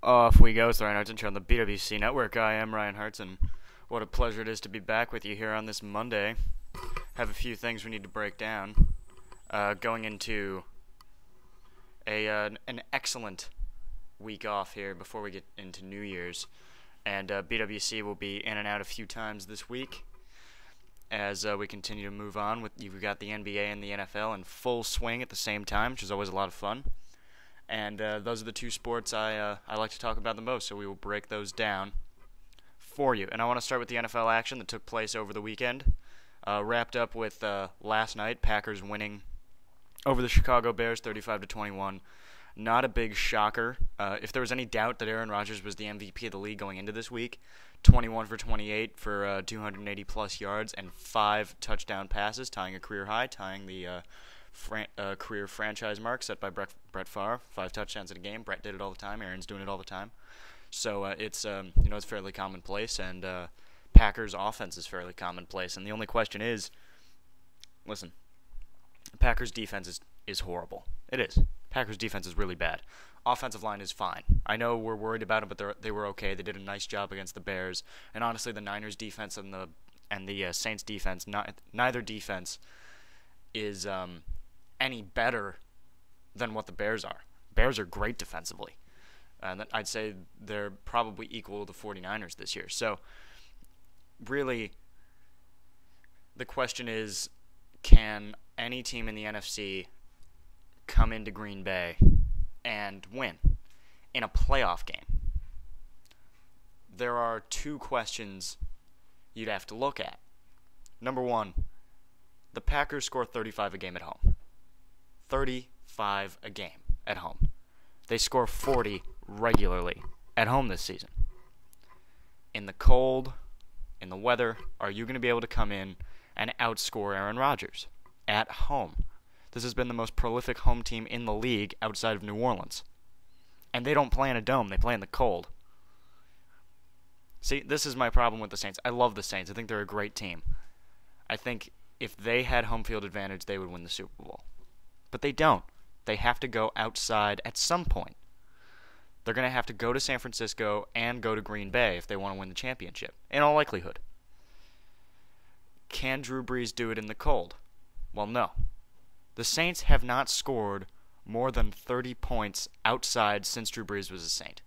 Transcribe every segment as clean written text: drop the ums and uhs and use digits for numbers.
Off we go, throwing Hartson on the BWC Network. I am Ryan Hartson. What a pleasure it is to be back with you here on this Monday. Have a few things we need to break down. Going into an excellent week off here before we get into New Year's. And BWC will be in and out a few times this week as we continue to move on. You've got the NBA and the NFL in full swing at the same time, which is always a lot of fun. And those are the two sports I like to talk about the most, so we will break those down for you. And I want to start with the NFL action that took place over the weekend. Wrapped up with last night, Packers winning over the Chicago Bears 35-21. Not a big shocker. If there was any doubt that Aaron Rodgers was the MVP of the league going into this week, 21 for 28 for 280-plus yards and 5 touchdown passes, tying a career high, tying the career franchise mark set by Brett Favre. 5 touchdowns in a game. Brett did it all the time. Aaron's doing it all the time. So it's it's fairly commonplace, and Packers offense is fairly commonplace. And the only question is, listen, Packers defense is horrible. It is. Packers defense is really bad. Offensive line is fine. I know we're worried about them, but they were okay. They did a nice job against the Bears, and honestly, the Niners defense and the Saints defense, neither defense is any better than what the Bears are. Bears are great defensively. And I'd say they're probably equal to the 49ers this year. So, really, the question is, can any team in the NFC come into Green Bay and win in a playoff game? There are 2 questions you'd have to look at. Number 1, the Packers score 35 a game at home. 35 a game at home. They score 40 regularly at home this season. In the cold, in the weather, are you going to be able to come in and outscore Aaron Rodgers at home? This has been the most prolific home team in the league outside of New Orleans. And they don't play in a dome. They play in the cold. See, this is my problem with the Saints. I love the Saints. I think they're a great team. I think if they had home field advantage, they would win the Super Bowl. But they don't. They have to go outside at some point. They're going to have to go to San Francisco and go to Green Bay if they want to win the championship, in all likelihood. Can Drew Brees do it in the cold? Well, no. The Saints have not scored more than 30 points outside since Drew Brees was a Saint.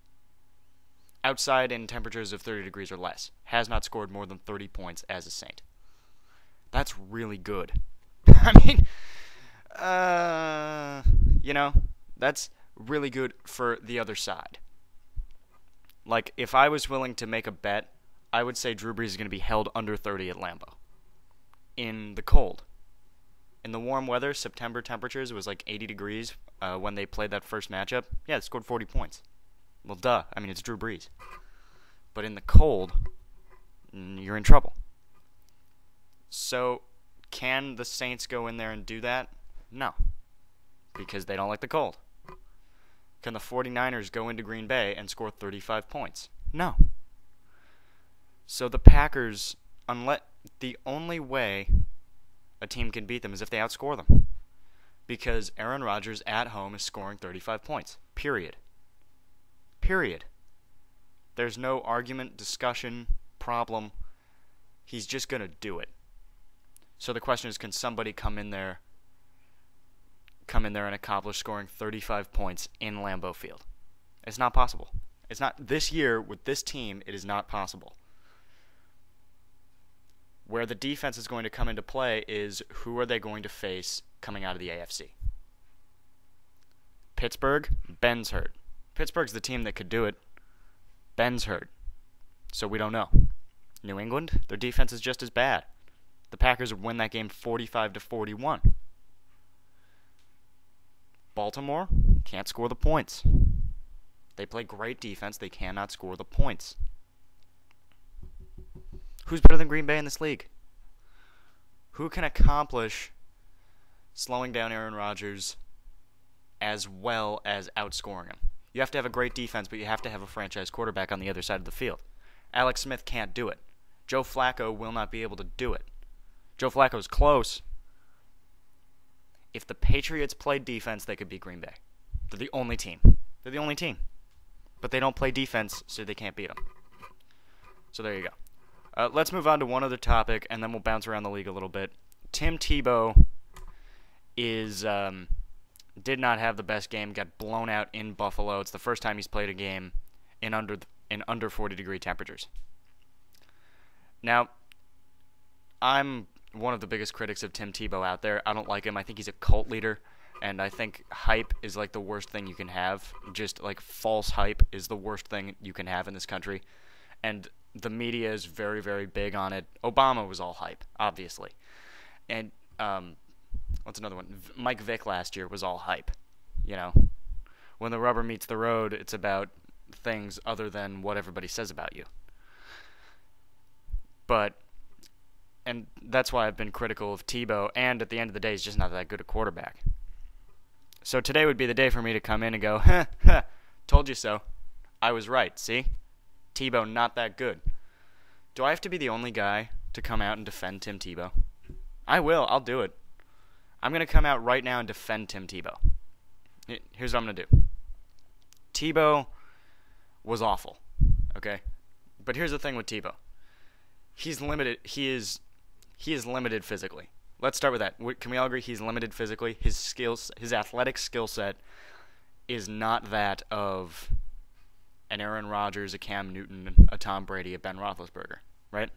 Outside in temperatures of 30 degrees or less. Has not scored more than 30 points as a Saint. That's really good. I mean, that's really good for the other side. Like, if I was willing to make a bet, I would say Drew Brees is going to be held under 30 at Lambeau. In the cold. In the warm weather, September temperatures, it was like 80 degrees when they played that first matchup. Yeah, they scored 40 points. Well, duh. I mean, it's Drew Brees. But in the cold, you're in trouble. So, can the Saints go in there and do that? No. Because they don't like the cold. Can the 49ers go into Green Bay and score 35 points? No. So the Packers, the only way a team can beat them is if they outscore them. Because Aaron Rodgers at home is scoring 35 points. Period. There's no argument, discussion, problem. He's just going to do it. So the question is, can somebody come in there and accomplish scoring 35 points in Lambeau Field? It's not possible. It's not. This year, with this team, it is not possible. Where the defense is going to come into play is, who are they going to face coming out of the AFC? Pittsburgh, Ben's hurt. Pittsburgh's the team that could do it. Ben's hurt. So we don't know. New England, their defense is just as bad. The Packers would win that game 45-41. Baltimore can't score the points. They play great defense. They cannot score the points. Who's better than Green Bay in this league? Who can accomplish slowing down Aaron Rodgers as well as outscoring him? You have to have a great defense, but you have to have a franchise quarterback on the other side of the field. Alex Smith can't do it. Joe Flacco will not be able to do it. Joe Flacco's close. If the Patriots played defense, they could beat Green Bay. They're the only team. but they don't play defense, so they can't beat them. So there you go. Let's move on to one other topic, and then we'll bounce around the league a little bit. Tim Tebow did not have the best game. Got blown out in Buffalo. It's the first time he's played a game in under 40-degree temperatures. Now, I'm one of the biggest critics of Tim Tebow out there. I don't like him. I think he's a cult leader, and I think hype is like the worst thing you can have. Just like false hype is the worst thing you can have in this country, and the media is very, very big on it. Obama was all hype, obviously, and what's another one? Mike Vick last year was all hype. You know, when the rubber meets the road, it's about things other than what everybody says about you. And that's why I've been critical of Tebow, and at the end of the day, he's just not that good a quarterback. So today would be the day for me to come in and go, told you so. I was right, see? Tebow not that good. Do I have to be the only guy to come out and defend Tim Tebow? I will. I'll do it. I'm going to come out right now and defend Tim Tebow. Here's what I'm going to do. Tebow was awful, okay? But here's the thing with Tebow. He's limited. He is limited physically. Let's start with that. Can we all agree he's limited physically? His athletic skill set is not that of an Aaron Rodgers, a Cam Newton, a Tom Brady, a Ben Roethlisberger, right?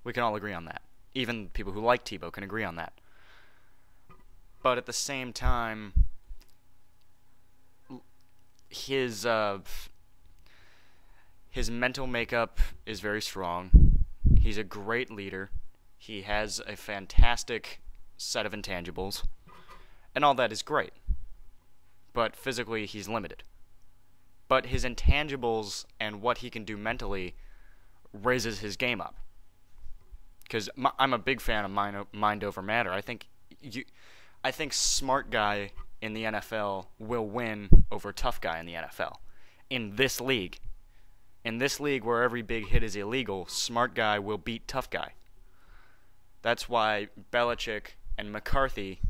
We can all agree on that. Even people who like Tebow can agree on that. But at the same time, his mental makeup is very strong. He's a great leader. He has a fantastic set of intangibles. And all that is great. But physically, he's limited. But his intangibles and what he can do mentally raises his game up. Because I'm a big fan of mind over matter. I think smart guy in the NFL will win over tough guy in the NFL. In this league where every big hit is illegal, smart guy will beat tough guy. That's why Belichick and McCarthy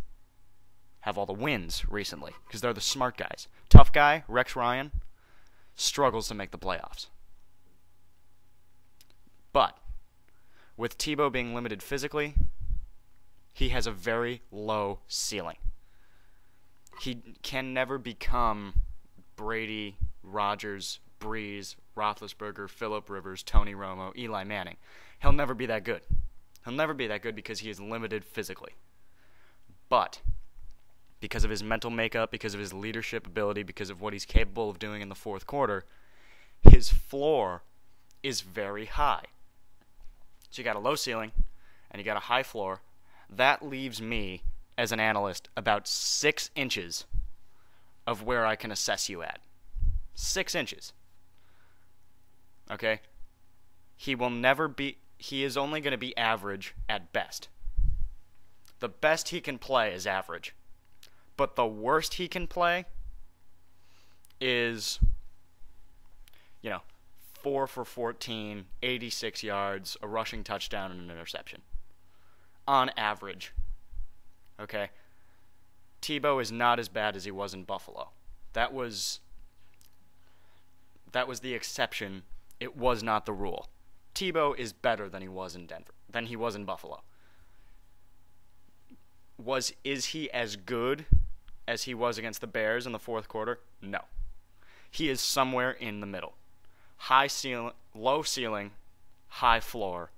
have all the wins recently, because they're the smart guys. Tough guy, Rex Ryan, struggles to make the playoffs. But with Tebow being limited physically, he has a very low ceiling. He can never become Brady, Rodgers, Breeze, Roethlisberger, Phillip Rivers, Tony Romo, Eli Manning. He'll never be that good. He'll never be that good because he is limited physically. But because of his mental makeup, because of his leadership ability, because of what he's capable of doing in the fourth quarter, his floor is very high. So you got a low ceiling and you got a high floor. That leaves me, as an analyst, about 6 inches of where I can assess you at. 6 inches. Okay? He is only going to be average at best. The best he can play is average. But the worst he can play is, 4 for 14, 86 yards, a rushing touchdown, and an interception. On average. Okay? Tebow is not as bad as he was in Buffalo. That was the exception. It was not the rule. Tebow is better than he was in Denver, than he was in Buffalo. Is he as good as he was against the Bears in the fourth quarter? No. He is somewhere in the middle. Low ceiling, high floor,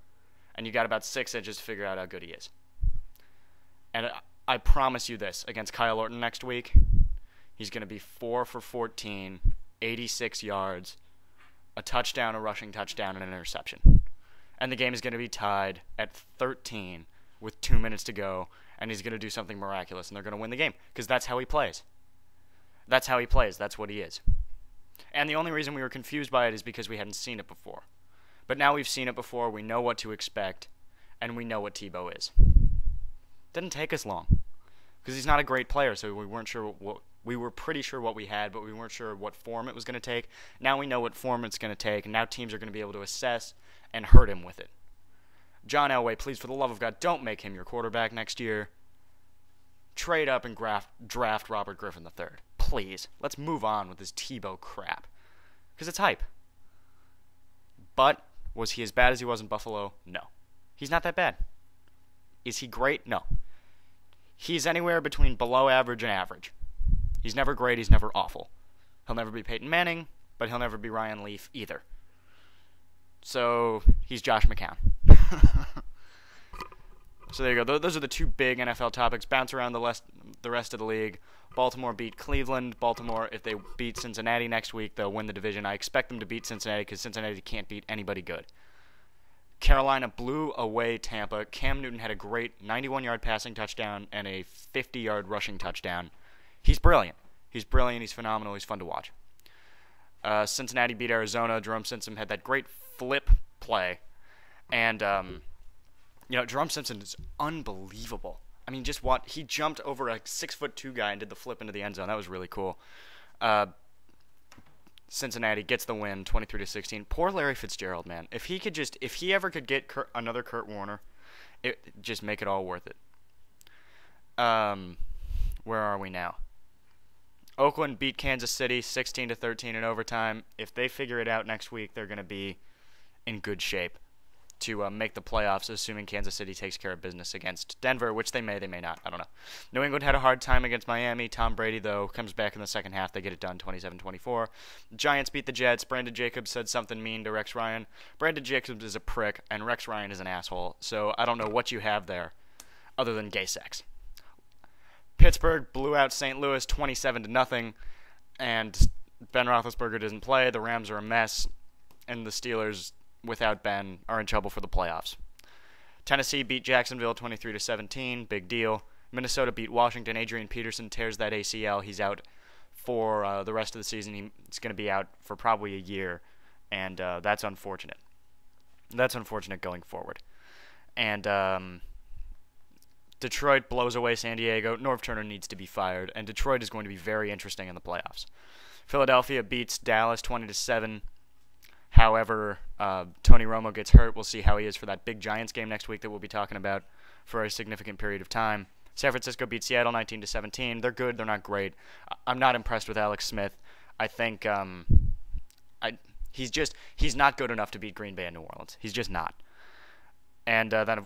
and you got about 6 inches to figure out how good he is. And I promise you this, against Kyle Orton next week, he's going to be 4 for 14, 86 yards, a touchdown, a rushing touchdown, and an interception. And the game is going to be tied at 13 with 2 minutes to go, and he's going to do something miraculous, and they're going to win the game, because that's how he plays. That's how he plays. That's what he is. And the only reason we were confused by it is because we hadn't seen it before. But now we've seen it before, we know what to expect, and we know what Tebow is. Didn't take us long, because he's not a great player, so we were pretty sure what we had, but we weren't sure what form it was going to take. Now we know what form it's going to take, and now teams are going to be able to assess and hurt him with it. John Elway, please, for the love of God, don't make him your quarterback next year. Trade up and draft Robert Griffin III. Please. Let's move on with this Tebow crap. Because it's hype. But was he as bad as he was in Buffalo? No. He's not that bad. Is he great? No. He's anywhere between below average and average. He's never great. He's never awful. He'll never be Peyton Manning, but he'll never be Ryan Leaf either. So he's Josh McCown. So there you go. Those are the two big NFL topics. Bounce around the rest of the league. Baltimore beat Cleveland. Baltimore, if they beat Cincinnati next week, they'll win the division. I expect them to beat Cincinnati because Cincinnati can't beat anybody good. Carolina blew away Tampa. Cam Newton had a great 91-yard passing touchdown and a 50-yard rushing touchdown. He's brilliant. He's brilliant. He's phenomenal. He's fun to watch. Cincinnati beat Arizona. Jerome Simpson had that great flip play. And, Jerome Simpson is unbelievable. I mean, just what he jumped over a 6'2" guy and did the flip into the end zone. That was really cool. Cincinnati gets the win, 23-16. Poor Larry Fitzgerald, man. If he ever could get another Kurt Warner, it just make it all worth it. Where are we now? Oakland beat Kansas City 16-13 in overtime. If they figure it out next week, they're going to be in good shape to make the playoffs, assuming Kansas City takes care of business against Denver, which they may not. I don't know. New England had a hard time against Miami. Tom Brady, though, comes back in the second half. They get it done 27-24. Giants beat the Jets. Brandon Jacobs said something mean to Rex Ryan. Brandon Jacobs is a prick, and Rex Ryan is an asshole, so I don't know what you have there other than gay sex. Pittsburgh blew out St. Louis 27-0, and Ben Roethlisberger doesn't play. The Rams are a mess, and the Steelers, without Ben, are in trouble for the playoffs. Tennessee beat Jacksonville 23-17, big deal. Minnesota beat Washington. Adrian Peterson tears that ACL. He's out for the rest of the season. He's going to be out for probably a year, and that's unfortunate. That's unfortunate going forward. And Detroit blows away San Diego. Norv Turner needs to be fired, and Detroit is going to be very interesting in the playoffs. Philadelphia beats Dallas 20-7. However, Tony Romo gets hurt. We'll see how he is for that big Giants game next week that we'll be talking about for a significant period of time. San Francisco beats Seattle 19-17. They're good. They're not great. I'm not impressed with Alex Smith. I think he's not good enough to beat Green Bay and New Orleans. He's just not. And then,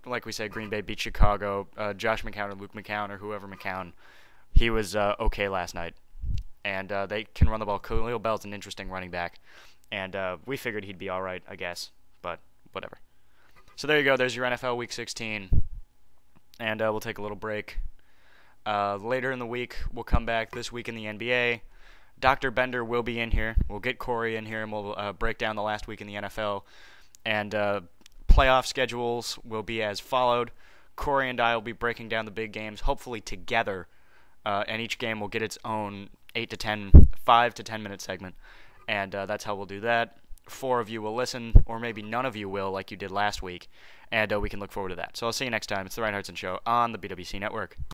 like we said, Green Bay beat Chicago. Josh McCown or Luke McCown or whoever McCown, he was okay last night. And they can run the ball. Khalil Bell's an interesting running back. And we figured he'd be all right, I guess. But whatever. So there you go. There's your NFL Week 16. And we'll take a little break. Later in the week, we'll come back this week in the NBA. Dr. Bender will be in here. We'll get Corey in here, and we'll break down the last week in the NFL. And playoff schedules will be as followed. Corey and I will be breaking down the big games, hopefully together. And each game will get its own 5 to 10 minute segment. And that's how we'll do that. 4 of you will listen, or maybe none of you will, like you did last week. And we can look forward to that. So I'll see you next time. It's the Ryan Hartson Show on the BWC Network.